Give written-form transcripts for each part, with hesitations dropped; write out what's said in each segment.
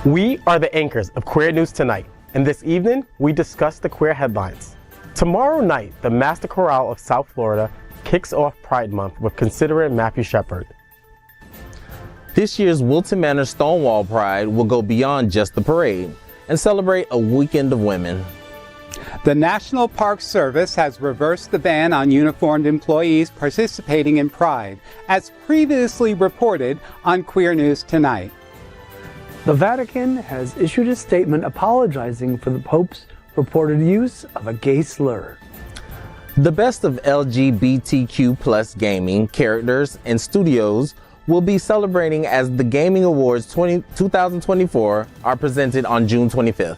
We are the anchors of Queer News Tonight, and this evening we discuss the queer headlines. Tomorrow night, the Master Chorale of South Florida kicks off Pride Month with considerate Matthew Shepard. This year's Wilton Manor Stonewall Pride will go beyond just the parade and celebrate a weekend of women. The National Park Service has reversed the ban on uniformed employees participating in Pride, as previously reported on Queer News Tonight. The Vatican has issued a statement apologizing for the Pope's reported use of a gay slur. The best of LGBTQ plus gaming characters and studios will be celebrating as the Gayming Awards 2024 are presented on June 25th.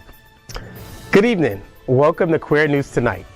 Good evening. Welcome to Queer News Tonight.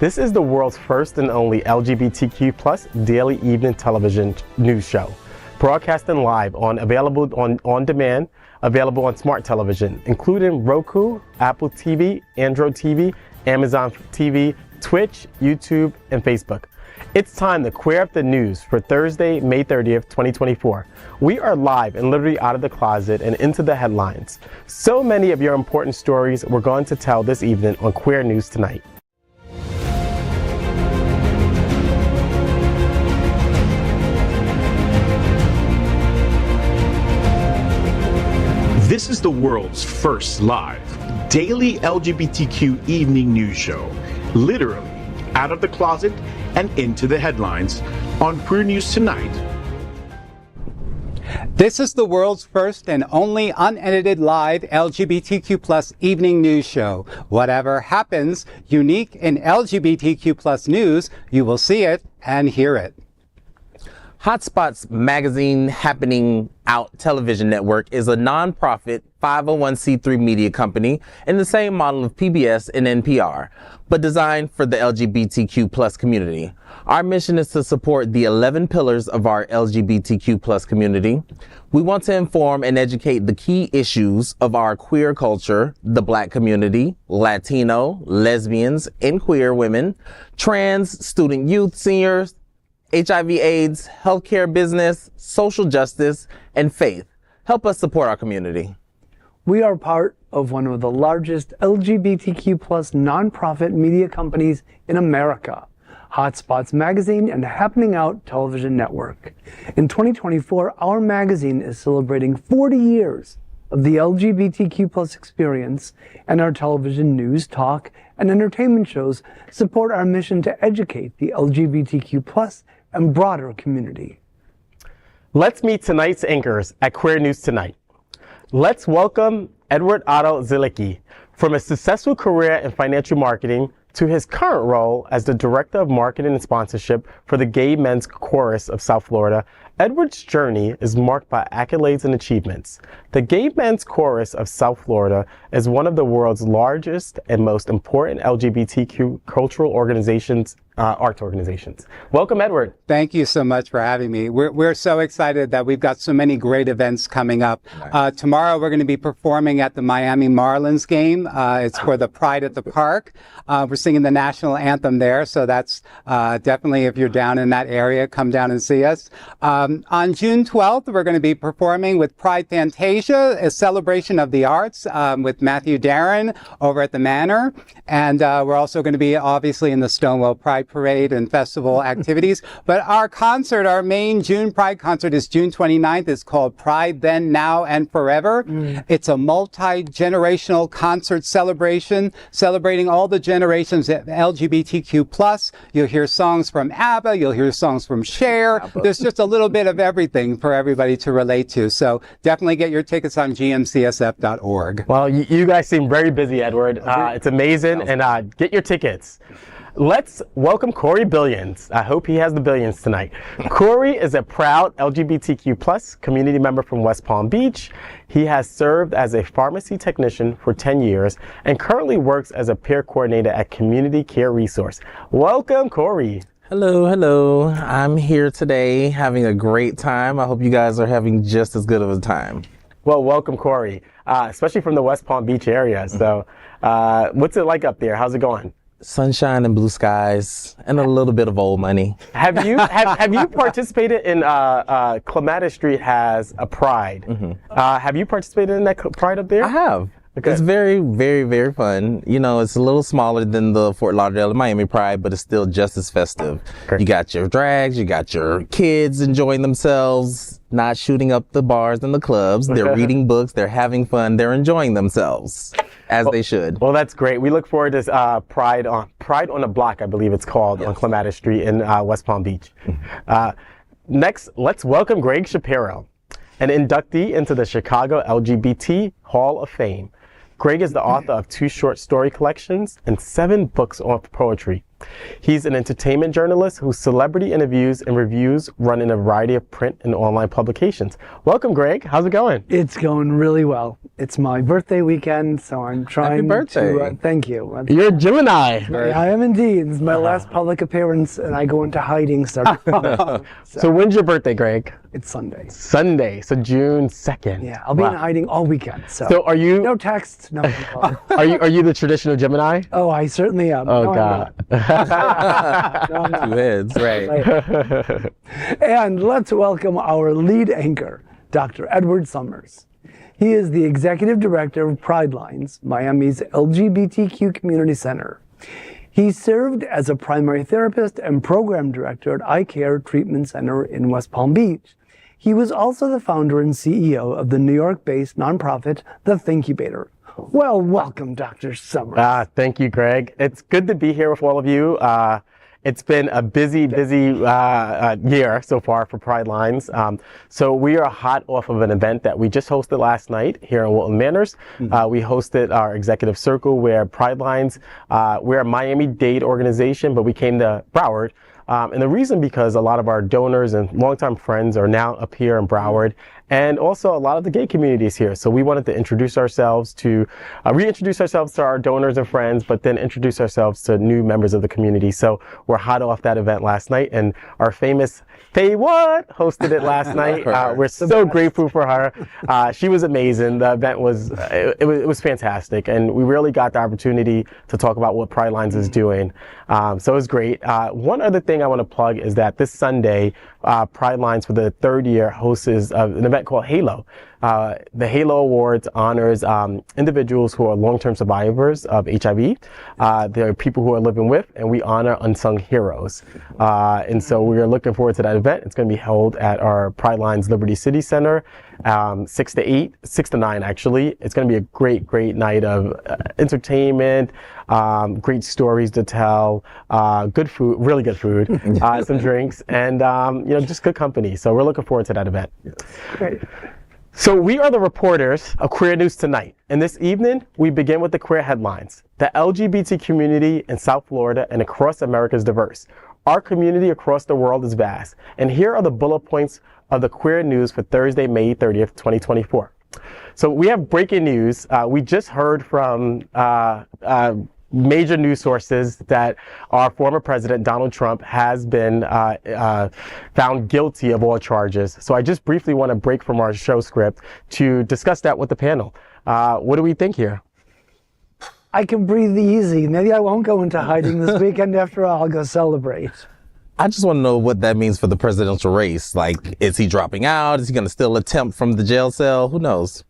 This is the world's first and only LGBTQ plus daily evening television news show, broadcasting live available on demand, available on smart television, including Roku, Apple TV, Android TV, Amazon TV, Twitch, YouTube, and Facebook. It's time to queer up the news for Thursday, May 30th, 2024. We are live and literally out of the closet and into the headlines. So many of your important stories we're going to tell this evening on Queer News Tonight. This is the world's first live daily LGBTQ evening news show, literally out of the closet and into the headlines on Queer News Tonight. This is the world's first and only unedited live LGBTQ plus evening news show. Whatever happens, unique in LGBTQ plus news, you will see it and hear it. Hotspots Magazine Happening Out Television Network is a nonprofit 501c3 media company in the same model of PBS and NPR, but designed for the LGBTQ plus community. Our mission is to support the 11 pillars of our LGBTQ plus community. We want to inform and educate the key issues of our queer culture, the Black community, Latino, lesbians, and queer women, trans, student youth, seniors, HIV/AIDS, healthcare, business, social justice, and faith. Help us support our community. We are part of one of the largest LGBTQ plus nonprofit media companies in America, Hotspots Magazine and Happening Out Television Network. In 2024, our magazine is celebrating 40 years of the LGBTQ plus experience, and our television news, talk, and entertainment shows support our mission to educate the LGBTQ plus and broader community. Let's meet tonight's anchors at Queer News Tonight. Let's welcome Otto Zielke. From a successful career in financial marketing to his current role as the Director of Marketing and Sponsorship for the Gay Men's Chorus of South Florida, Edward's journey is marked by accolades and achievements. The Gay Men's Chorus of South Florida is one of the world's largest and most important LGBTQ cultural organizations, arts organizations. Welcome, Edward. Thank you so much for having me. We're so excited that we've got so many great events coming up. Nice. Tomorrow we're going to be performing at the Miami Marlins game. It's for the Pride at the Park. We're singing the national anthem there, so that's definitely, if you're down in that area, come down and see us. On June 12th, we're going to be performing with Pride Fantasia, a celebration of the arts with Matthew Darren over at the Manor. And we're also going to be obviously in the Stonewall Pride Parade and festival activities. But our concert, our main June Pride concert is June 29th. It's called Pride Then, Now, and Forever. It's a multi-generational concert celebration, celebrating all the generations of LGBTQ plus. You'll hear songs from ABBA, you'll hear songs from Cher. There's just a little bit of everything for everybody to relate to. So definitely get your tickets on gmcsf.org. Well, you guys seem very busy, Edward. It's amazing, and get your tickets. Let's welcome Corey Billions. I hope he has the billions tonight. Corey is a proud LGBTQ plus community member from West Palm Beach. He has served as a pharmacy technician for 10 years and currently works as a peer coordinator at Community Care Resource. Welcome, Corey. Hello. I'm here today having a great time. I hope you guys are having just as good of a time. Well, welcome, Corey, especially from the West Palm Beach area. So what's it like up there? How's it going? sunshine and blue skies and a little bit of old money. Have you participated in Clematis Street has a Pride? Have you participated in that Pride up there? I have. Okay. It's very, very, very fun. You know, it's a little smaller than the Fort Lauderdale and Miami Pride, but it's still just as festive. Great. You got your drags, you got your kids enjoying themselves, not shooting up the bars and the clubs. They're reading books, they're having fun, they're enjoying themselves, as they should. Well, that's great. We look forward to Pride on the Block, I believe it's called, on Clematis Street in West Palm Beach. Next, let's welcome Gregg Shapiro, an inductee into the Chicago LGBT Hall of Fame. Gregg is the author of 2 short story collections and 7 books on poetry. He's an entertainment journalist whose celebrity interviews and reviews run in a variety of print and online publications. Welcome, Gregg. How's it going? It's going really well. It's my birthday weekend, so I'm trying birthday. to... thank you. You're a Gemini. I am indeed. This is my last public appearance, and I go into hiding starting. So when's your birthday, Gregg? It's Sunday. Sunday, so June 2nd. Yeah, I'll be in hiding all weekend. So are you... No texts, no phone call. Are you the traditional Gemini? Oh, I certainly am. Oh, No, I'm God. not. No, I'm not. 2 heads, right. And let's welcome our lead anchor, Dr. Edward Summers. He is the executive director of Pride Lines, Miami's LGBTQ community center. He served as a primary therapist and program director at Eye Care Treatment Center in West Palm Beach. He was also the founder and CEO of the New York-based nonprofit, The Thinkubator. Well, welcome, Dr. Summers. Thank you, Gregg. It's good to be here with all of you. It's been a busy year so far for Pride Lines. So we are hot off of an event that we just hosted last night here in Wilton Manors. We hosted our executive circle where Pride Lines, we're a Miami-Dade organization, but we came to Broward. And the reason because a lot of our donors and longtime friends are now up here in Broward, and also a lot of the gay community is here. So we wanted to introduce ourselves to, reintroduce ourselves to our donors and friends, but then introduce ourselves to new members of the community. So we're hot off that event last night, and our famous FayWhat hosted it last night. We're so grateful for her. She was amazing. The event was, it was fantastic, and we really got the opportunity to talk about what Pride Lines is doing. So it was great. One other thing I want to plug is that this Sunday, Pride Lines for the 3rd year hosts an event called Halo. The Halo Awards honors individuals who are long-term survivors of HIV. There are people who are living with, and we honor unsung heroes. And so we are looking forward to that event. It's going to be held at our Pride Lines Liberty City Center, 6 to 9 actually. It's going to be a great night of entertainment, great stories to tell, good food, really good food, some drinks, and just good company. So we're looking forward to that event. Great. So we are the reporters of Queer News Tonight, and this evening we begin with the queer headlines. The LGBT community in South Florida and across America is diverse. Our community across the world is vast, and here are the bullet points of the queer news for Thursday, May 30th, 2024. So we have breaking news. We just heard from major news sources that our former president, Donald Trump, has been found guilty of all charges. So I just briefly want to break from our show script to discuss that with the panel. What do we think here? I can breathe easy. Maybe I won't go into hiding this weekend after all. I'll go celebrate. I just want to know what that means for the presidential race. Like, is he dropping out? Is he going to still attempt from the jail cell? Who knows?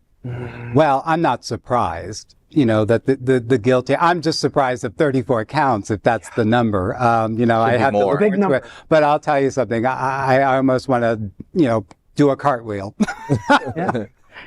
Well, I'm not surprised, that the guilty, I'm just surprised at 34 counts, if that's the number. I have to look Big into number. it. But I'll tell you something, I almost want to, do a cartwheel.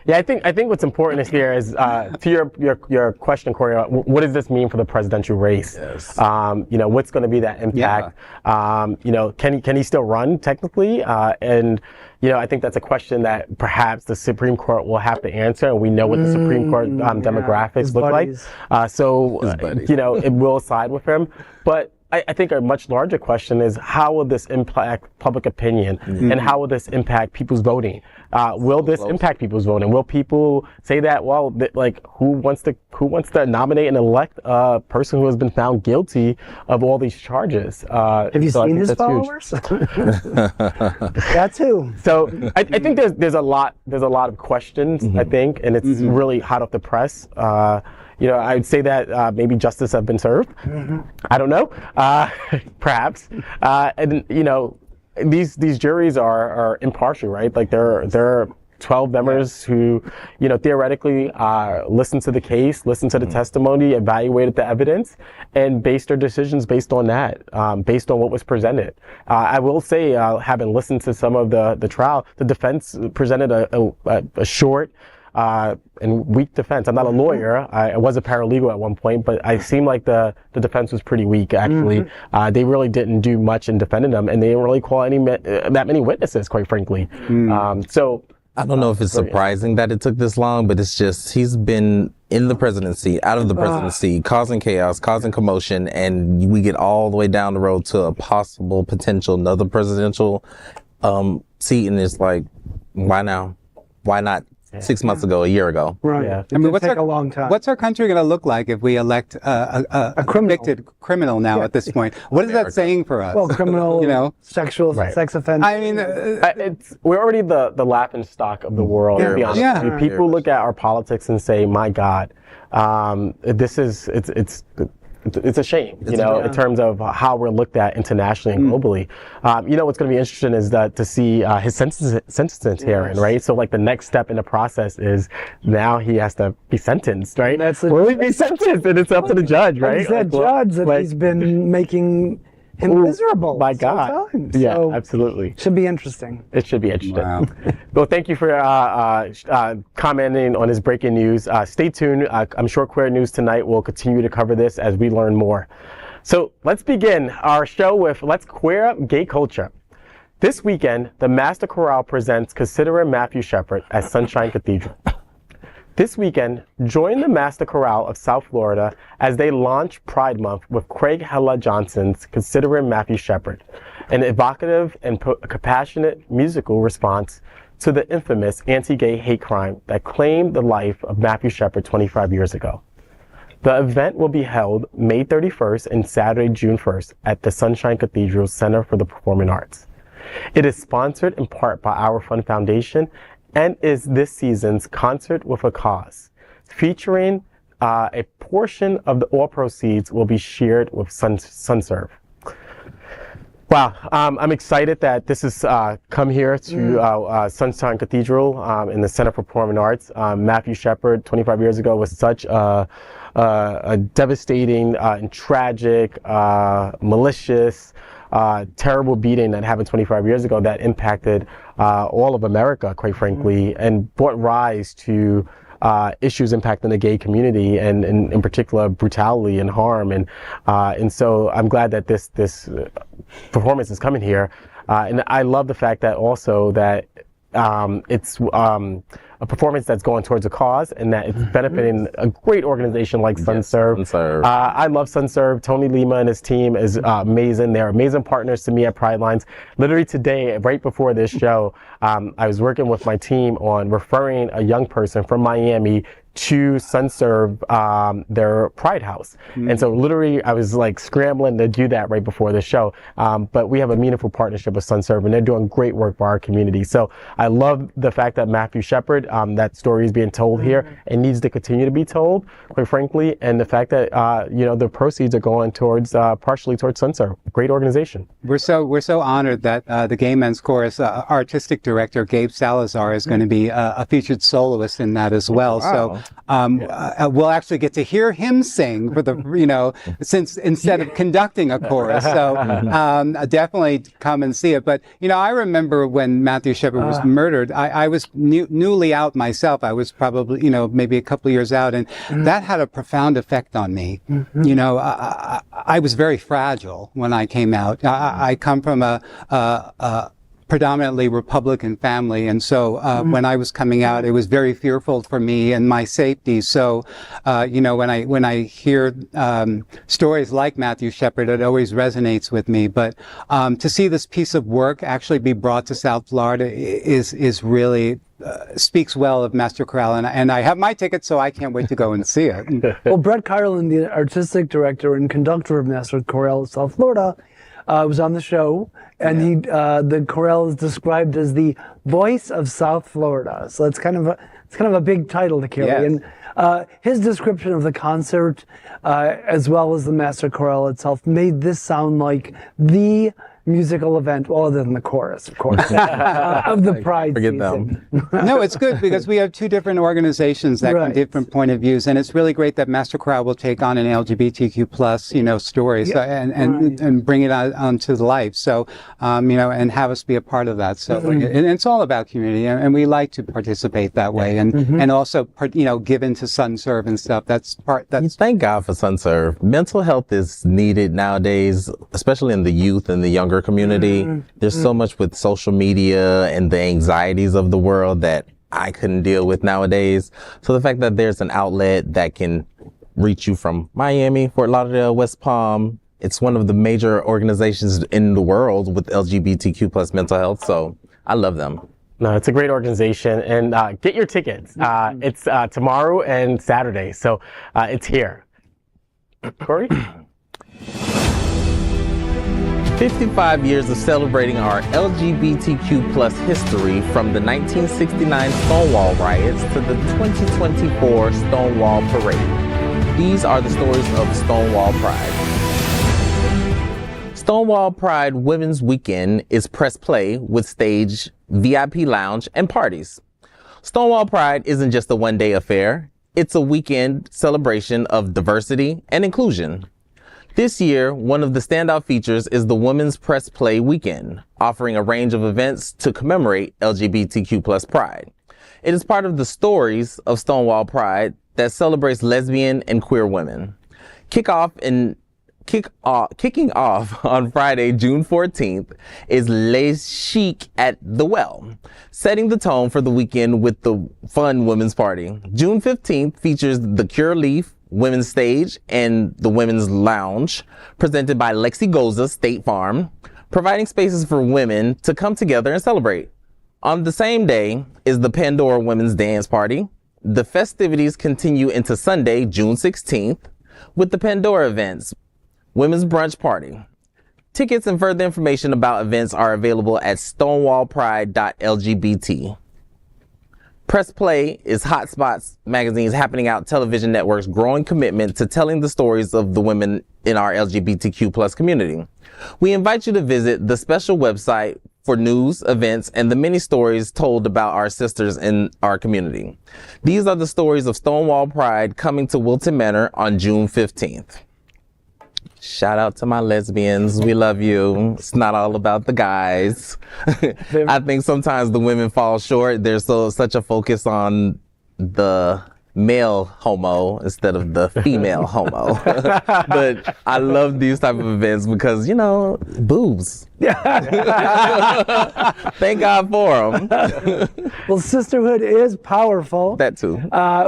Yeah, I think what's important is here is to your question, Corey. What does this mean for the presidential race? Yes. What's going to be that impact? Yeah. Can he still run technically? And I think that's a question that perhaps the Supreme Court will have to answer, and we know what the Supreme Court demographics look buddies. like. It will side with him, but. I think a much larger question is how will this impact public opinion and how will this impact people's voting? Will this impact people's voting? Will people say that, who wants to nominate and elect a person who has been found guilty of all these charges? Have you seen his followers? That too. So I think there's a lot of questions, I think, and it's really hot off the press. you know, I'd say that maybe justice have been served. I don't know, perhaps. And you know, these juries are impartial, right? Like they're 12 members who, you know, theoretically listened to the case, listened to the testimony, evaluated the evidence, and based their decisions based on that, based on what was presented. I will say, having listened to some of the trial, the defense presented a short and weak defense. I'm not a lawyer. I was a paralegal at one point, but I seemed like the defense was pretty weak, actually. They really didn't do much in defending them, and they didn't really call that many witnesses, quite frankly. So I don't know if it's surprising that it took this long, but it's just, he's been in the presidency, out of the presidency, causing chaos, causing commotion, and we get all the way down the road to a possible potential another presidential seat, and it's like, why now? Why not 6 months ago, a year ago? Right. Yeah. I mean, what's a long time. What's our country going to look like if we elect a convicted criminal now at this point? What is that saying for us? Well, criminal, you know, sexual, sex offender. I mean, we're already the laughing stock of the world. To be honest with you. People look at our politics and say, "My God, it's a shame." You know, in terms of how we're looked at internationally and globally. You know, what's going to be interesting is that to see his sentence hearing, right? So, like, the next step in the process is now he has to be sentenced, right? Will he be sentenced? And it's up to the judge, right? He's that judge that he's been making him miserable. My God. Yeah, so absolutely. Should be interesting. It should be interesting. Wow. Well, thank you for commenting on this breaking news. Stay tuned. I'm sure Queer News Tonight will continue to cover this as we learn more. So let's begin our show with Let's Queer Up Gay Culture. This weekend, the Master Chorale presents Considering Matthew Shepard at Sunshine Cathedral. This weekend, join the Master Chorale of South Florida as they launch Pride Month with Craig Hella Johnson's Considering Matthew Shepard, an evocative and compassionate musical response to the infamous anti-gay hate crime that claimed the life of Matthew Shepard 25 years ago. The event will be held May 31st and Saturday, June 1st at the Sunshine Cathedral Center for the Performing Arts. It is sponsored in part by Our Fund Foundation and is this season's Concert with a Cause, featuring a portion of the all proceeds will be shared with SunServe. Wow, I'm excited that this has come here to Sunshine Cathedral in the Center for Performing Arts. Matthew Shepard, 25 years ago, was such a devastating and tragic, malicious, terrible beating that happened 25 years ago that impacted all of America, quite frankly, and brought rise to issues impacting the gay community, and in particular brutality and harm. And so I'm glad that this performance is coming here. And I love the fact that also that it's a performance that's going towards a cause and that it's benefiting a great organization like SunServe. I love SunServe. Tony Lima and his team is amazing. They're amazing partners to me at Pride Lines. Literally today, right before this show, I was working with my team on referring a young person from Miami to SunServe, their Pride House. And so literally I was like scrambling to do that right before the show. But we have a meaningful partnership with SunServe and they're doing great work for our community. So I love the fact that Matthew Shepard, that story is being told here and needs to continue to be told, quite frankly. And the fact that, you know, the proceeds are going towards, partially towards SunServe, great organization. We're so honored that the Gay Men's Chorus artistic director, Gabe Salazar, is going to be a featured soloist in that as well. Wow. So we'll actually get to hear him sing for the, you know, since instead of conducting a chorus. So definitely come and see it. But, you know, I remember when Matthew Shepard was murdered, I was newly out myself. I was probably, you know, maybe a couple of years out. And that had a profound effect on me. You know, I was very fragile when I came out. I come from a predominantly Republican family, and so when I was coming out, it was very fearful for me and my safety. So, you know, when I hear stories like Matthew Shepard, it always resonates with me. But to see this piece of work actually be brought to South Florida is really speaks well of Master Chorale, and I have my ticket, so I can't wait to go and see it. Well, Brett Kyerland, the artistic director and conductor of Master Chorale of South Florida, was on the show, and the chorale is described as the voice of South Florida. So it's kind of a big title to carry. Yes. And his description of the concert, as well as the master chorale itself, made this sound like the musical event, well, other than the chorus, of course, of the Pride Forget season. them. No, it's good because we have two different organizations that Right. have different point of views, and it's really great that Master Chorale will take on an LGBTQ plus, story, so, and bring it on to life. So, and have us be a part of that. So, and it's all about community, and we like to participate that way, and also, give into SunServe and stuff. Thank God for SunServe. Mental health is needed nowadays, especially in the youth and the younger community. There's so much with social media and the anxieties of the world that I couldn't deal with nowadays. So the fact that there's an outlet that can reach you from Miami, Fort Lauderdale, West Palm, it's one of the major organizations in the world with LGBTQ plus mental health. So I love them. No, it's a great organization, and get your tickets. It's tomorrow and Saturday, so it's here. Corey? 55 years of celebrating our LGBTQ plus history, from the 1969 Stonewall riots to the 2024 Stonewall Parade. These are the stories of Stonewall Pride. Stonewall Pride Women's Weekend is press play with stage, VIP lounge, and parties. Stonewall Pride isn't just a one-day affair. It's a weekend celebration of diversity and inclusion. This year, one of the standout features is the Women's Press Play Weekend, offering a range of events to commemorate LGBTQ plus pride. It is part of the Stories of Stonewall Pride that celebrates lesbian and queer women. Kicking off on Friday, June 14th, is Les Chic at the Well, setting the tone for the weekend with the fun women's party. June 15th features the Cure Leaf Women's Stage and the Women's Lounge, presented by Lexi Goza State Farm, providing spaces for women to come together and celebrate. On the same day is the Pandora Women's Dance Party. The festivities continue into Sunday, June 16th, with the Pandora events, Women's Brunch Party. Tickets and further information about events are available at stonewallpride.lgbt. Press Play is Hotspots Magazine's Happening Out television network's growing commitment to telling the stories of the women in our LGBTQ plus community. We invite you to visit the special website for news, events, and the many stories told about our sisters in our community. These are the stories of Stonewall Pride coming to Wilton Manor on June 15th. Shout out to my lesbians. We love you. It's not all about the guys. I think sometimes the women fall short. There's such a focus on the male homo instead of the female homo. But I love these type of events because, boobs. Thank God for them. Well, sisterhood is powerful. That too.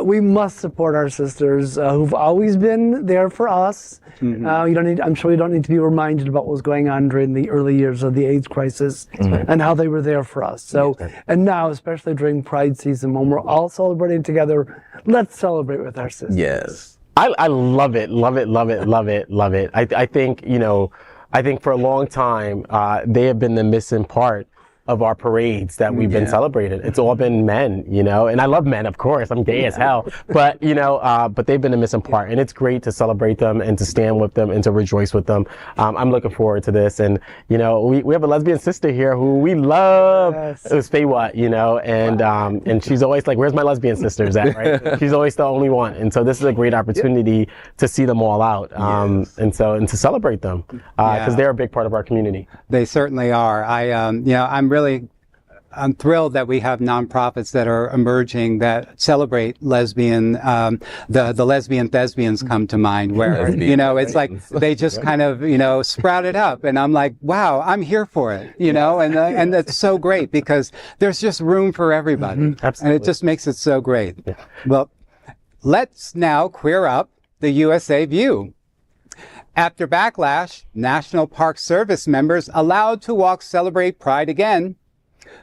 We must support our sisters who've always been there for us. I'm sure you don't need to be reminded about what was going on during the early years of the AIDS crisis and how they were there for us. So, and now, especially during Pride season, when we're all celebrating together, let's celebrate with our sisters. Yes. I love it, love it, love it, love it, love it. I think, I think for a long time, they have been the missing part of our parades that we've been celebrating. It's all been men, and I love men, of course. I'm gay as hell, but but they've been the missing part, and it's great to celebrate them and to stand with them and to rejoice with them. I'm looking forward to this, and we have a lesbian sister here who we love. Yes. It was FayWhat, and she's always like, "Where's my lesbian sisters at?" Right? She's always the only one, and so this is a great opportunity to see them all out, and to celebrate them because they're a big part of our community. They certainly are. I'm thrilled that we have nonprofits that are emerging that celebrate lesbian, the lesbian thespians come to mind where, it's like they just kind of, sprouted up and I'm like, wow, I'm here for it, and that's so great because there's just room for everybody. Absolutely. And it just makes it so great. Yeah. Well, let's now queer up the USA view. After Backlash, National Park Service members allowed to walk Celebrate Pride again.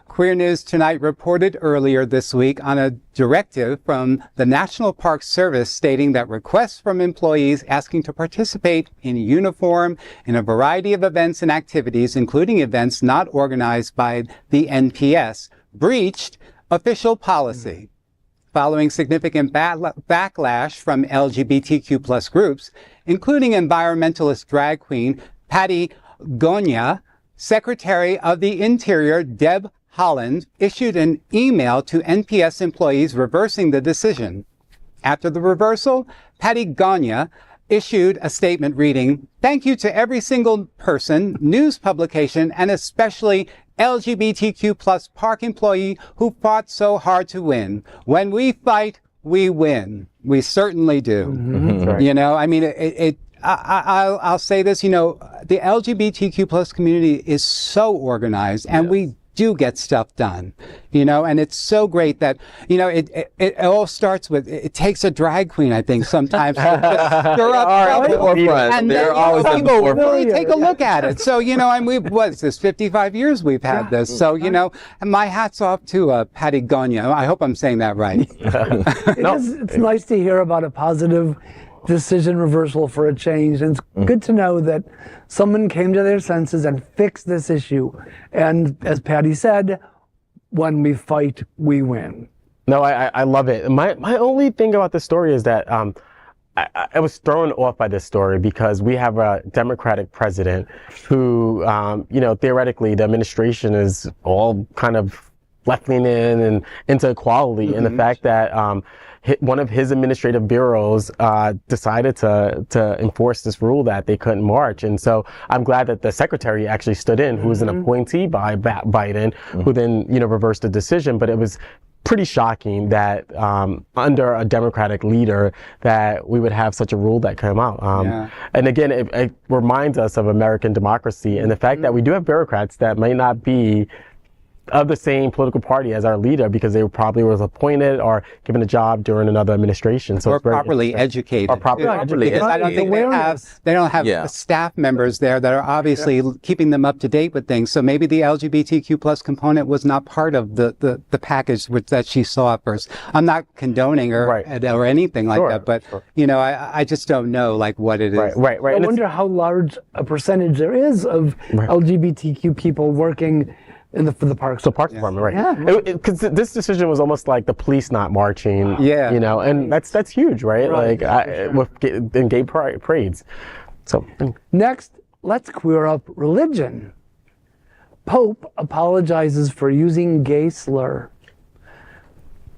Queer News Tonight reported earlier this week on a directive from the National Park Service stating that requests from employees asking to participate in uniform in a variety of events and activities, including events not organized by the NPS, breached official policy. Following significant backlash from LGBTQ plus groups, including environmentalist drag queen Patty Gonya, Secretary of the Interior Deb Haaland issued an email to NPS employees reversing the decision. After the reversal, Patty Gonya issued a statement reading, "Thank you to every single person, news publication, and especially LGBTQ plus park employee who fought so hard to win. When we fight, we win." We certainly do. Right. You know, I mean, I'll say this, you know, the LGBTQ plus community is so organized, and we do get stuff done, you know, and it's so great that, you know, it all starts with, it takes a drag queen, I think, sometimes. They're at the forefront. They're always at the forefront. Really take a look at it. So, you know, and what's this, 55 years we've had this. So, you know, and my hat's off to Patty Gonya. I hope I'm saying that right. It's nice to hear about a positive decision reversal for a change. And it's good to know that someone came to their senses and fixed this issue. And as Patty said, when we fight, we win. No, I love it. My only thing about this story is that I was thrown off by this story because we have a Democratic president who, you know, theoretically the administration is all kind of left-leaning and into equality. And the fact that one of his administrative bureaus decided to enforce this rule that they couldn't march. And so I'm glad that the secretary actually stood in, who was an appointee by Biden, who then, you know, reversed the decision. But it was pretty shocking that under a Democratic leader that we would have such a rule that came out. And again, it reminds us of American democracy and the fact that we do have bureaucrats that may not be of the same political party as our leader because they probably was appointed or given a job during another administration. So or properly educated. Or properly educated. Because I don't think they don't have staff members there that are obviously keeping them up to date with things. So maybe the LGBTQ plus component was not part of the package that she saw at first. I'm not condoning her or anything like that, but you know, I just don't know like what it is. Right. I wonder how large a percentage there is of LGBTQ people working for the parks. So Parks Department, right? Because this decision was almost like the police not marching. You know, and that's huge, right? Like in gay parades. So next, let's queer up religion. Pope apologizes for using gay slur.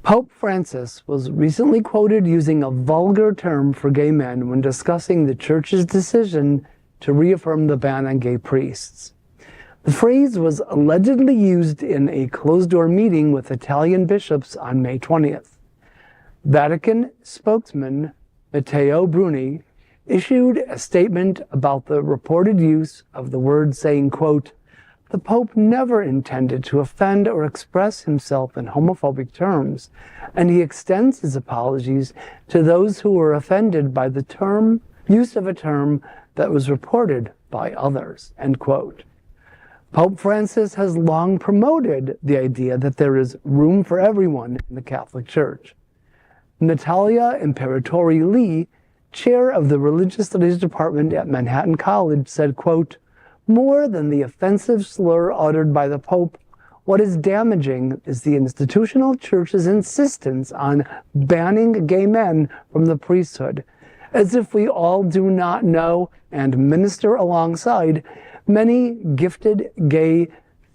Pope Francis was recently quoted using a vulgar term for gay men when discussing the church's decision to reaffirm the ban on gay priests. The phrase was allegedly used in a closed-door meeting with Italian bishops on May 20th. Vatican spokesman Matteo Bruni issued a statement about the reported use of the word, saying, quote, "The Pope never intended to offend or express himself in homophobic terms, and he extends his apologies to those who were offended by the use of a term that was reported by others," end quote. Pope Francis has long promoted the idea that there is room for everyone in the Catholic Church. Natalia Imperatori Lee, chair of the Religious Studies Department at Manhattan College, said, quote, "More than the offensive slur uttered by the Pope, what is damaging is the institutional church's insistence on banning gay men from the priesthood, as if we all do not know and minister alongside many gifted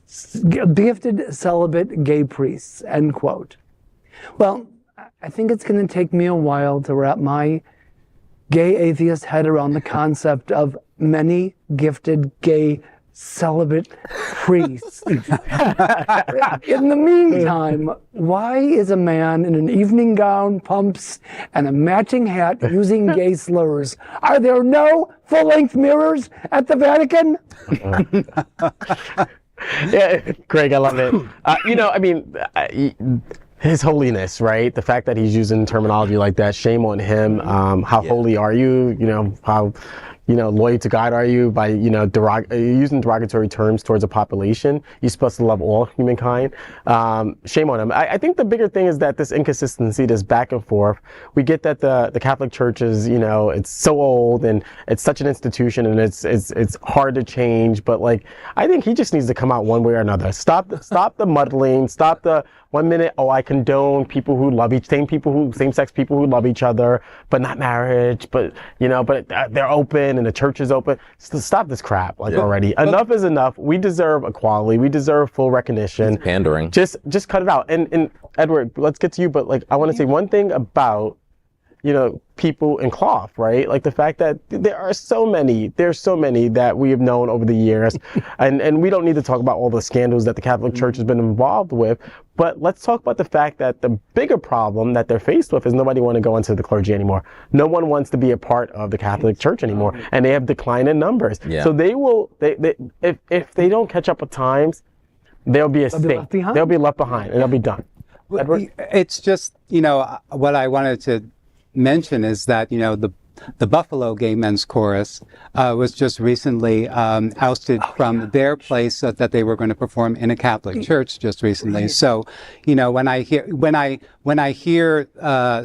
celibate gay priests," end quote. Well, I think it's going to take me a while to wrap my gay atheist head around the concept of many gifted gay celibate priests. In the meantime, why is a man in an evening gown, pumps, and a matching hat using gay slurs? Are there no full-length mirrors at the Vatican? Yeah, Greg, I love it. You know, I mean, His Holiness, right? The fact that he's using terminology like that, shame on him. How holy are you? You know, how loyal to God are you by, using derogatory terms towards a population? You're supposed to love all humankind. Shame on him. I think the bigger thing is that this inconsistency, this back and forth, we get that the Catholic Church is, it's so old and it's such an institution and it's hard to change. But like, I think he just needs to come out one way or another. Stop the muddling. Stop the 1 minute, I condone people who love same-sex people who love each other, but not marriage, but they're open and the church is open. So stop this crap already. Enough is enough. We deserve equality. We deserve full recognition. It's pandering. Just cut it out. And Edward, let's get to you, but I want to say one thing about people in cloth, right? Like the fact that there's so many that we have known over the years. and we don't need to talk about all the scandals that the Catholic Church has been involved with, but let's talk about the fact that the bigger problem that they're faced with is nobody wants to go into the clergy anymore. No one wants to be a part of the Catholic Church anymore, and they have declined in numbers. Yeah. So if they don't catch up with times, they'll be they'll be left behind, and they'll be done. Edward? It's just, what I wanted to mention is that the Buffalo Gay Men's Chorus was just recently ousted from their place that they were going to perform in a Catholic church just recently. So, when I hear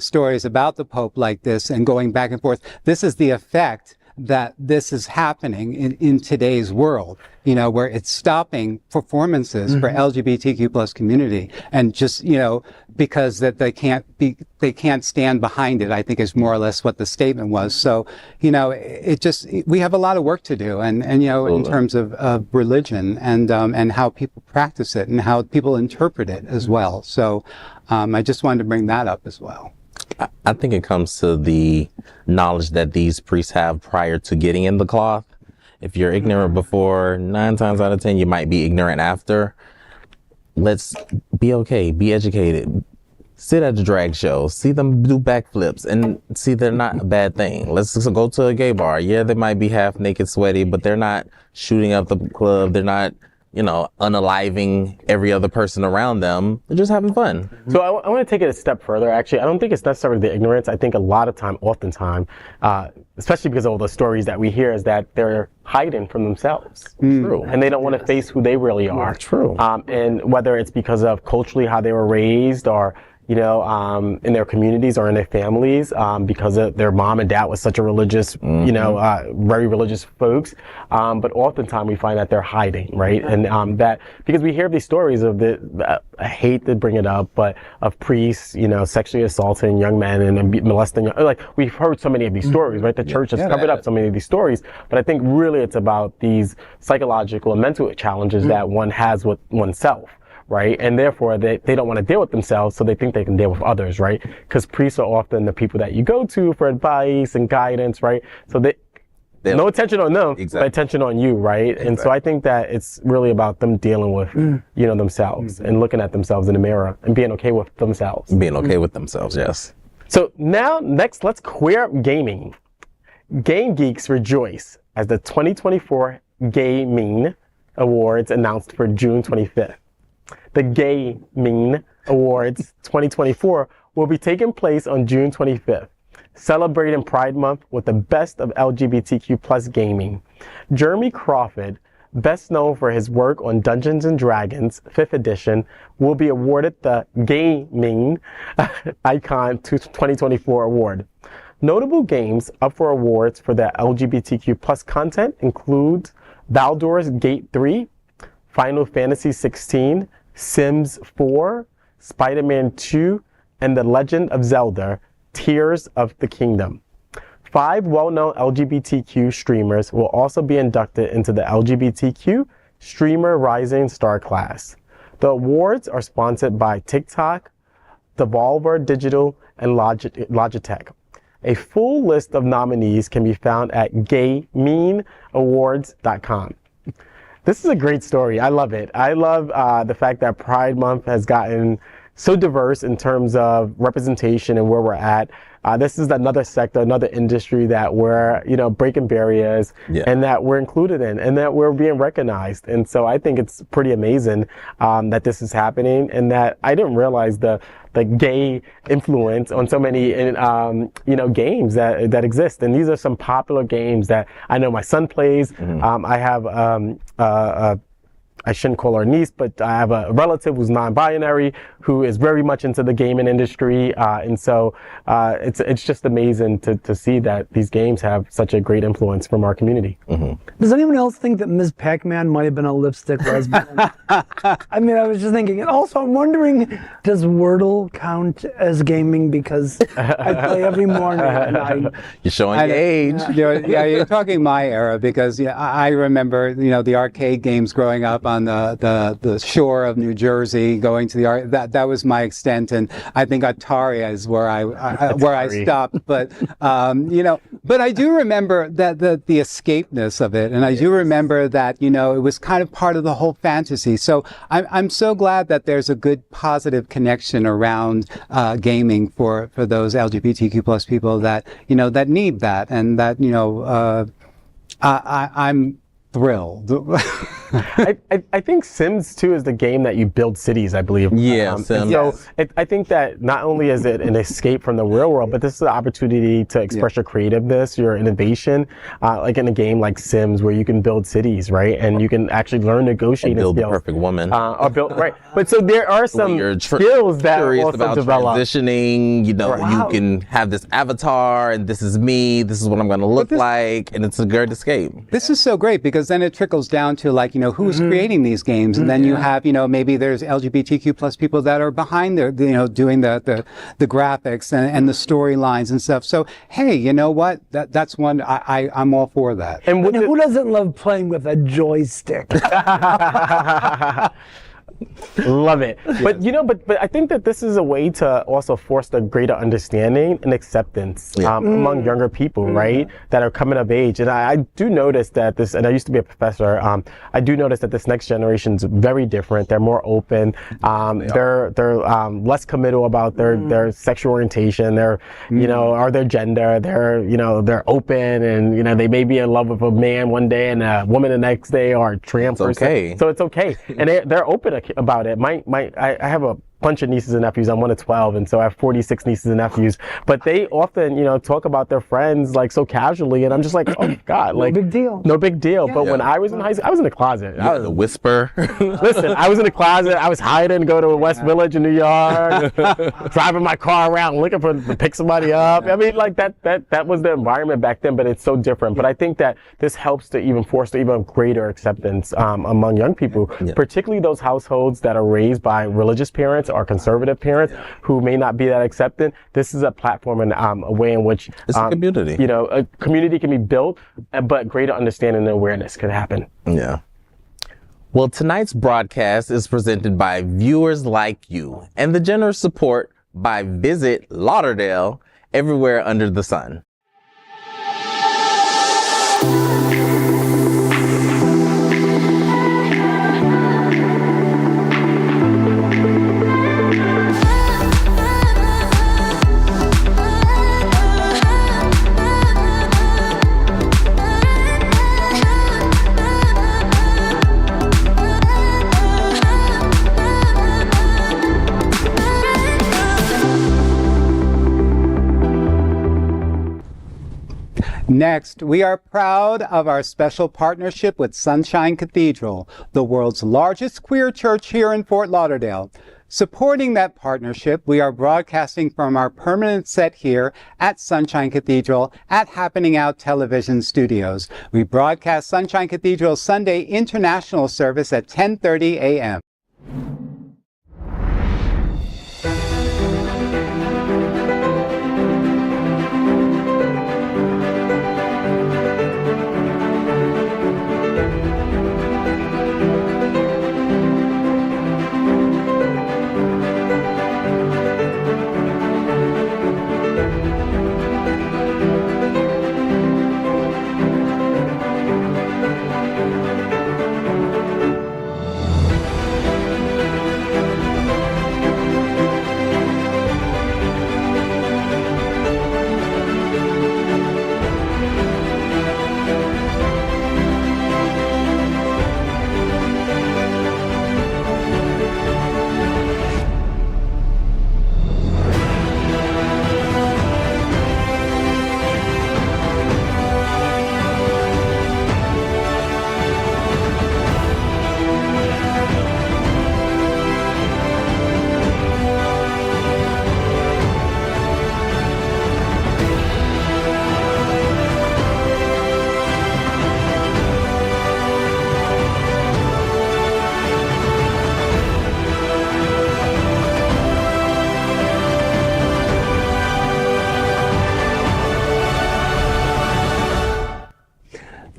stories about the Pope like this and going back and forth, this is the effect that this is happening in today's world, where it's stopping performances for LGBTQ plus community, and just, because that they can't stand behind it, I think is more or less what the statement was. So, we have a lot of work to do, and in terms of religion and how people practice it and how people interpret it as well. So, I just wanted to bring that up as well. I think it comes to the knowledge that these priests have prior to getting in the cloth. If you're ignorant before, 9 times out of 10, you might be ignorant after. Let's be okay, be educated. Sit at the drag show, see them do backflips, and see they're not a bad thing. Let's just go to a gay bar. Yeah, they might be half naked, sweaty, but they're not shooting up the club. They're not unaliving every other person around them. They're just having fun. So I want to take it a step further, actually. I don't think it's necessarily the ignorance. I think a lot of time, oftentimes, especially because of all the stories that we hear, is that they're hiding from themselves. True. And they don't want to face who they really are. True. And whether it's because of culturally how they were raised, or in their communities or in their families, because of their mom and dad was such a religious, very religious folks. But oftentimes we find that they're hiding, right? And that, because we hear these stories of I hate to bring it up, but of priests, sexually assaulting young men and molesting, we've heard so many of these stories, right? The church has covered up so many of these stories. But I think really it's about these psychological and mental challenges that one has with oneself. Right? And therefore they don't want to deal with themselves, so they think they can deal with others, right? Because priests are often the people that you go to for advice and guidance, right? So no attention on them, but attention on you, right? Exactly. And so I think that it's really about them dealing with, themselves and looking at themselves in the mirror and being okay with themselves. Being okay with themselves, yes. So next, let's queer up gaming. Game Geeks rejoice as the 2024 Gayming Awards announced for June 25th. The Gayming Awards 2024 will be taking place on June 25th, celebrating Pride Month with the best of LGBTQ plus gaming. Jeremy Crawford, best known for his work on Dungeons & Dragons 5th edition, will be awarded the Gayming Icon 2024 award. Notable games up for awards for the LGBTQ plus content include Baldur's Gate 3, Final Fantasy 16, Sims 4, Spider-Man 2, and The Legend of Zelda, Tears of the Kingdom. 5 well-known LGBTQ streamers will also be inducted into the LGBTQ Streamer Rising Star class. The awards are sponsored by TikTok, Devolver Digital, and Logitech. A full list of nominees can be found at GayMingAwards.com. This is a great story. I love it. I love the fact that Pride Month has gotten so diverse in terms of representation and where we're at. This is another sector, another industry that we're, breaking barriers and that we're included in and that we're being recognized. And so I think it's pretty amazing that this is happening, and that I didn't realize the the gay influence on so many, games that exist. And these are some popular games that I know my son plays. I have I shouldn't call her a niece, but I have a relative who's non-binary who is very much into the gaming industry. And so it's just amazing to see that these games have such a great influence from our community. Does anyone else think that Ms. Pac-Man might have been a lipstick lesbian? I mean, I was just thinking. And also, I'm wondering, does Wordle count as gaming? Because I play every morning and You're showing your age. You're talking my era, because I remember, the arcade games growing up on the shore of New Jersey, going to the that was my extent, and I think Atari is where I stopped. But but I do remember that the escapeness of it, and I do remember that it was kind of part of the whole fantasy. So I'm so glad that there's a good positive connection around gaming for those LGBTQ plus people that that need that, and that I'm thrilled. I think Sims 2 is the game that you build cities, I believe. Yeah, Sims. So I think that not only is it an escape from the real world, but this is an opportunity to express your creativeness, your innovation, like in a game like Sims, where you can build cities, right? And you can actually learn negotiating build skills. the perfect woman. Or build, right. But so there are some skills that are also about developed. Transitioning, you can have this avatar, and this is me, this is what I'm going to look like, and it's a great escape. This is so great, because then it trickles down to who's creating these games, and then you have maybe there's LGBTQ plus people that are behind there, doing the graphics and the storylines and stuff. So hey, you know what? That's one I'm all for that. And who doesn't love playing with a joystick? Love it. But but I think that this is a way to also foster greater understanding and acceptance among younger people, right, that are coming of age. And I do notice that this, and I used to be a professor, I do notice that this next generation is very different. They're more open. They're less committal about their sexual orientation, their or their gender. They're open, and they may be in love with a man one day and a woman the next day, or a trans person. Okay. So it's okay, and they're open about it. I have a bunch of nieces and nephews. I'm one of 12, and so I have 46 nieces and nephews. But they often, talk about their friends like so casually, and I'm just like, oh God, like no big deal. No big deal. Yeah. But when I was in high school, I was in the closet. I was a whisper. Listen, I was in the closet. I was hiding, go to West Village in New York, driving my car around looking to pick somebody up. I mean, like that was the environment back then, but it's so different. But I think that this helps to even foster even greater acceptance among young people, particularly those households that are raised by religious parents or conservative parents who may not be that accepting. This is a platform and a way in which it's a community. A community can be built, but greater understanding and awareness can happen. Yeah. Well, tonight's broadcast is presented by viewers like you and the generous support by Visit Lauderdale, everywhere under the sun. Next, we are proud of our special partnership with Sunshine Cathedral, the world's largest queer church here in Fort Lauderdale. Supporting that partnership, we are broadcasting from our permanent set here at Sunshine Cathedral at Happening Out Television Studios. We broadcast Sunshine Cathedral's Sunday International Service at 10:30 a.m.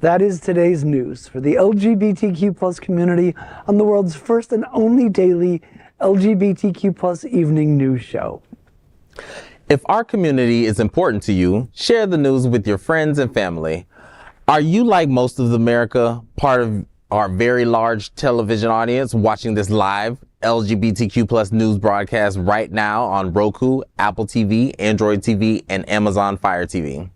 That is today's news for the LGBTQ+ community on the world's first and only daily LGBTQ+ evening news show. If our community is important to you, share the news with your friends and family. Are you, like most of America, part of our very large television audience watching this live LGBTQ+ news broadcast right now on Roku, Apple TV, Android TV, and Amazon Fire TV?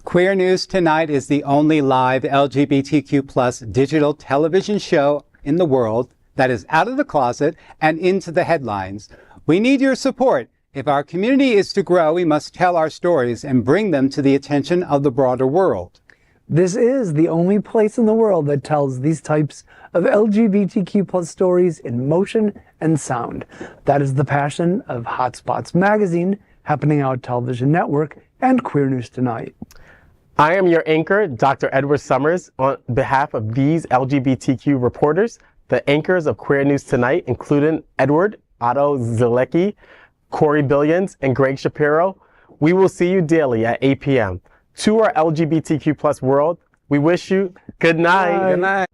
Queer News Tonight is the only live LGBTQ+ digital television show in the world that is out of the closet and into the headlines. We need your support. If our community is to grow, we must tell our stories and bring them to the attention of the broader world. This is the only place in the world that tells these types of LGBTQ+ stories in motion and sound. That is the passion of Hotspots Magazine, Happening Out Television Network, and Queer News Tonight. I am your anchor, Dr. Edward Summers. On behalf of these LGBTQ reporters, the anchors of Queer News Tonight, including Edward, Otto Zielke, Corey Billions, and Gregg Shapiro, we will see you daily at 8 p.m. To our LGBTQ+ world, we wish you good night. Good night.